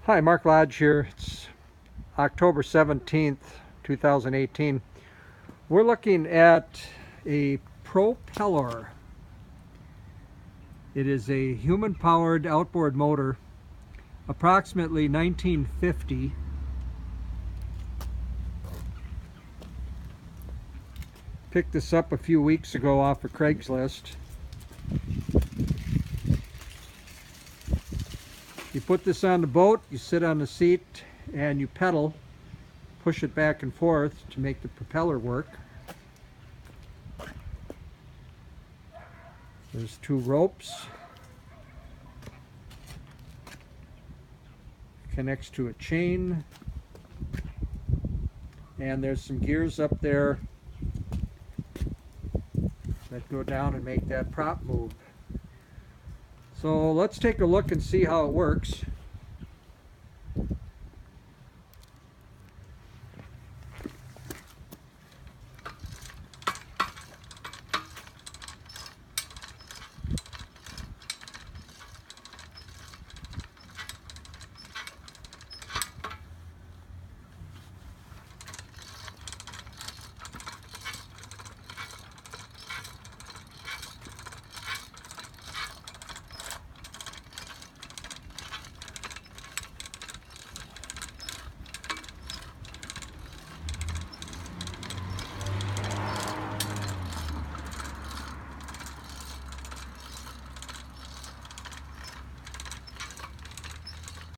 Hi, Mark Lodge here. It's October 17th, 2018. We're looking at a Propeloar. It is a human-powered outboard motor, approximately 1950. Picked this up a few weeks ago off of Craigslist. You put this on the boat, you sit on the seat, and you pedal, push it back and forth to make the propeller work. There's two ropes. Connects to a chain. And there's some gears up there that go down and make that prop move. So let's take a look and see how it works.